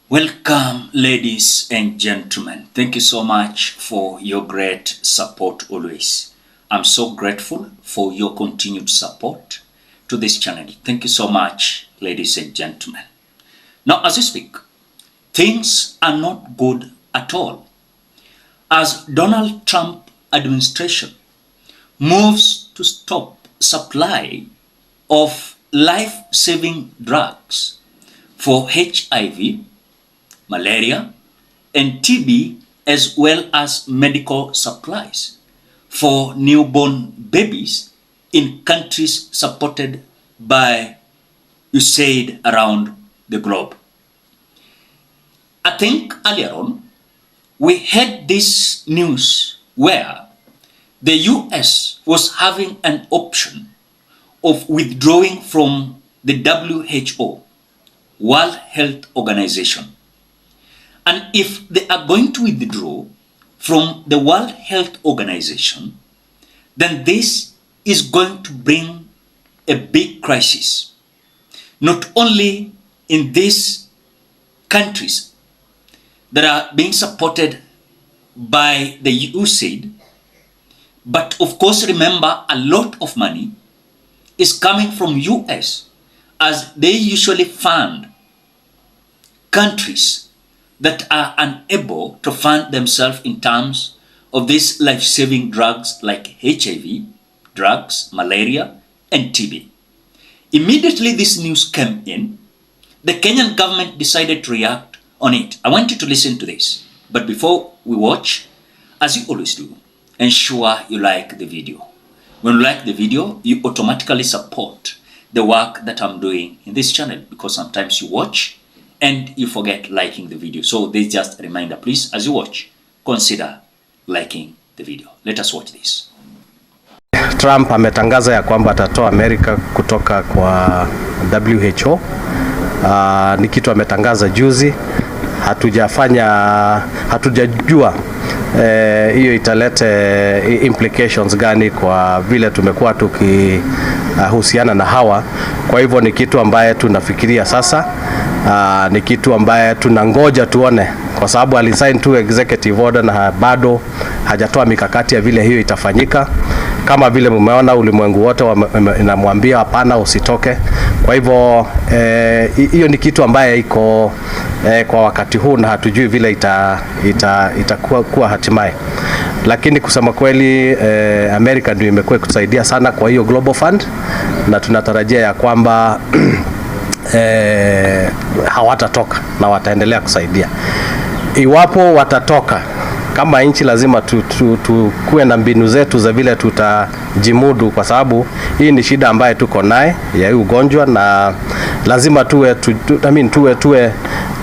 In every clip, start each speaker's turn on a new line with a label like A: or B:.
A: Welcome, ladies and gentlemen. Thank you so much for your great support always. I'm so grateful for your continued support to this channel. Thank you so much, ladies and gentlemen. Now, as we speak, things are not good at all. As Donald Trump administration moves to stop supply of life-saving drugs for HIV, malaria, and TB, as well as medical supplies for newborn babies in countries supported by USAID around the globe. I think earlier on, we had this news where the US was having an option of withdrawing from the WHO, World Health Organization. And if they are going to withdraw from the World Health Organization, then this is going to bring a big crisis, not only in these countries that are being supported by the USAID, but of course remember a lot of money is coming from US, as they usually fund countries that are unable to fund themselves in terms of these life-saving drugs like HIV, drugs, malaria, and TB. Immediately this news came in, the Kenyan government decided to react on it. I want you to listen to this. But before we watch, as you always do, ensure you like the video. When you like the video, you automatically support the work that I'm doing in this channel, because sometimes you watch and you forget liking the video. So this is just a reminder, please, as you watch, consider liking the video. Let us watch this.
B: Trump ametangaza ya kwamba atatoa Amerika kutoka kwa WHO. Ni kitu ametangaza juzi. Hatujajua hiyo italete implications gani kwa vile tumekuwa tukihusiana na hawa. Kwa hivyo ni kitu ambaye tunafikiria sasa. Ni kitu ambaye tunangoja tuone, kwa sababu alisign tu executive order na bado hajatoa mikakati ya vile hiyo itafanyika. Kama vile mmeona, ulimwengu wote inamwambia hapana, usitoke. Kwa hivyo hiyo ni kitu ambaye iko kwa wakati huu, na hatujui vile itakuwa hatimaye. Lakini kusema kweli, America ndio imekuwa kusaidia sana kwa hiyo Global Fund, na tunatarajia ya kwamba hawatatoka na wataendelea kusaidia. Iwapo watatoka, kama nchi lazima tukuwe na mbinu zetu za vile tutajimudu, kwa sababu hii ni shida ambaye tuko naye ya hii ugonjwa, na lazima tuwe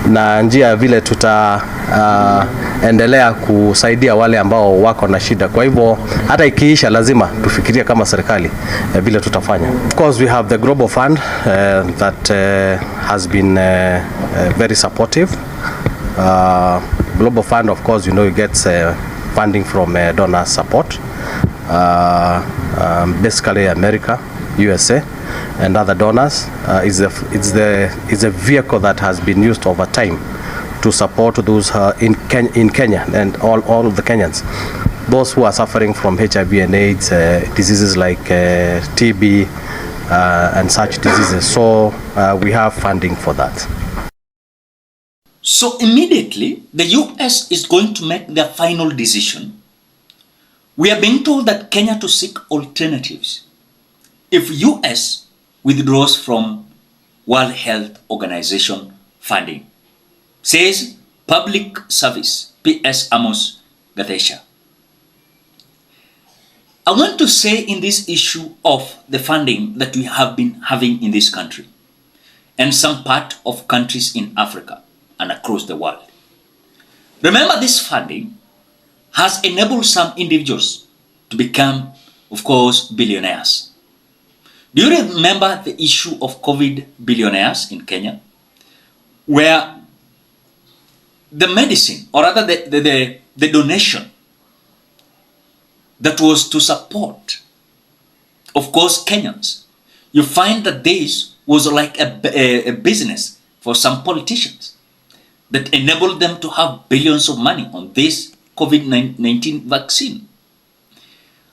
B: na njia vile tutaendelea kusaidia wale ambao wako na shida. Kwa hivyo hata ikiisha, lazima tufikirie kama serikali vile tutafanya. Of course we have the Global Fund that has been very supportive. Global Fund, of course, it gets funding from donor support, basically America, USA, and other donors. It's a vehicle that has been used over time to support those in Kenya and all of the Kenyans, those who are suffering from HIV and AIDS, diseases like TB and such diseases. So we have funding for that.
A: So immediately, the US is going to make their final decision. We are being told that Kenya to seek alternatives if US withdraws from World Health Organization funding, says Public Service, PS Amos Gathesha. I want to say in this issue of the funding that we have been having in this country and some part of countries in Africa and across the world. Remember, this funding has enabled some individuals to become, of course, billionaires. Do you remember the issue of COVID billionaires in Kenya, where the medicine, or rather the donation that was to support, of course, Kenyans, you find that this was like a business for some politicians. that enabled them to have billions of money on this COVID-19 vaccine.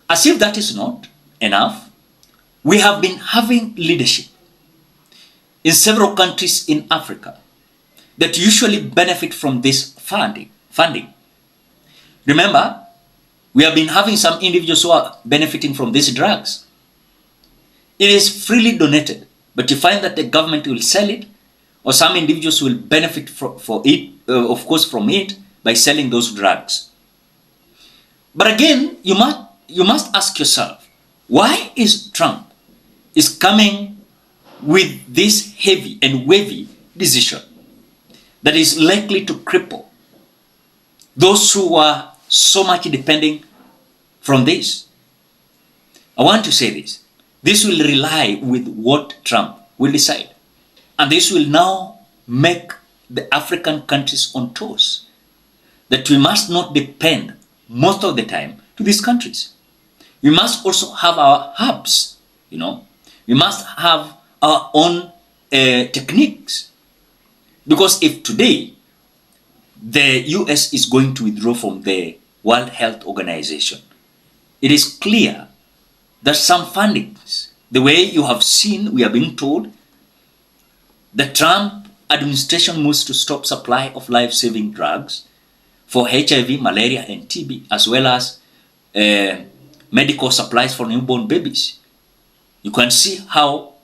A: As if that is not enough, we have been having leadership in several countries in Africa that usually benefit from this funding. Remember, we have been having some individuals who are benefiting from these drugs. It is freely donated, but you find that the government will sell it, or some individuals will benefit from it by selling those drugs. But again, you must ask yourself, why is Trump coming with this heavy and wavy decision that is likely to cripple those who are so much depending from this? I want to say this. This will rely with what Trump will decide. And this will now make the African countries on toes that we must not depend most of the time to these countries. We must also have our hubs, We must have our own techniques. Because if today the US is going to withdraw from the World Health Organization, it is clear that some fundings, the way you have seen, we are being told, the Trump administration moves to stop supply of life-saving drugs for HIV, malaria, and TB, as well as medical supplies for newborn babies. You can see how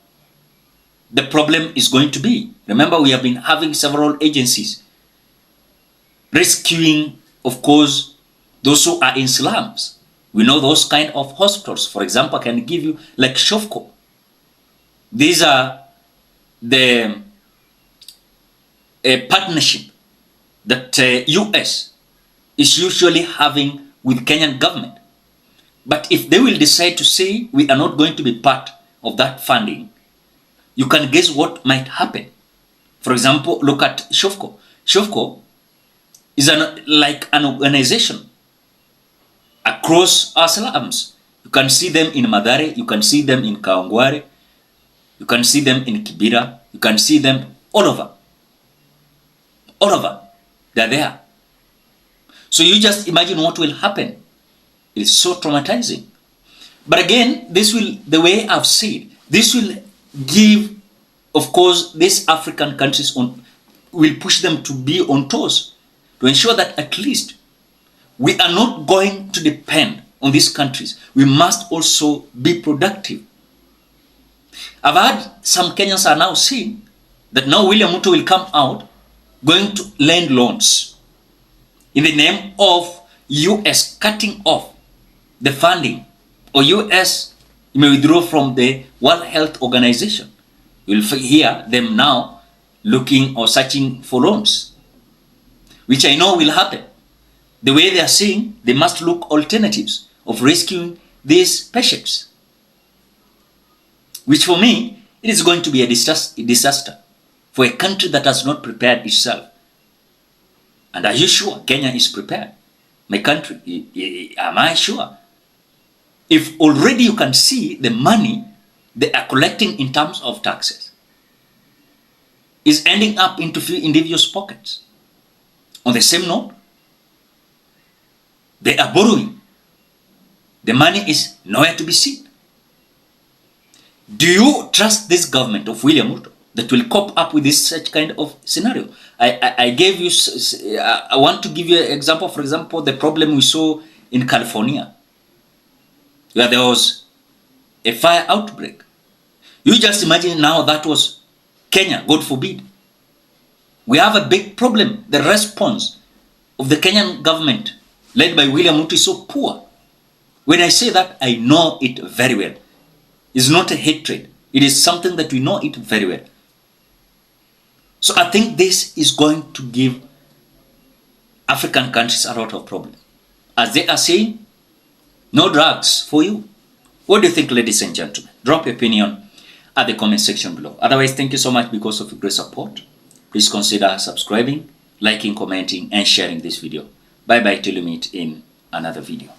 A: the problem is going to be. Remember, we have been having several agencies rescuing, of course, those who are in slums. We know those kind of hospitals. For example, I can give you like Shofco. These are the partnership that US is usually having with Kenyan government. But if they will decide to say we are not going to be part of that funding, you can guess what might happen. For example, look at Shofco. Shofco is like an organization across our slums. You can see them in Madare, you can see them in Kaongware, you can see them in Kibera, you can see them all over. All over. They're there. So you just imagine what will happen. It is so traumatizing. But again, this will, the way I've said, this will give, of course, these African countries will push them to be on toes, to ensure that at least we are not going to depend on these countries. We must also be productive. I've heard some Kenyans are now saying that now William Ruto will come out going to lend loans in the name of US cutting off the funding, or US may withdraw from the World Health Organization. You'll hear them now looking or searching for loans, which I know will happen. The way they are saying, they must look alternatives of rescuing these patients, which for me, it is going to be a disaster for a country that has not prepared itself. And are you sure Kenya is prepared? My country, am I sure? If already you can see the money they are collecting in terms of taxes is ending up into few individuals' pockets. On the same note, they are borrowing. The money is nowhere to be seen. Do you trust this government of William Ruto that will cope up with this such kind of scenario? I gave you, I want to give you an example. For example, the problem we saw in California, where there was a fire outbreak. You just imagine now that was Kenya, God forbid. We have a big problem. The response of the Kenyan government led by William Ruto is so poor. When I say that, I know it very well. It's not a hatred. It is something that we know it very well. So I think this is going to give African countries a lot of problems. As they are saying, no drugs for you. What do you think, ladies and gentlemen? Drop your opinion at the comment section below. Otherwise, thank you so much because of your great support. Please consider subscribing, liking, commenting, and sharing this video. Bye-bye till we meet in another video.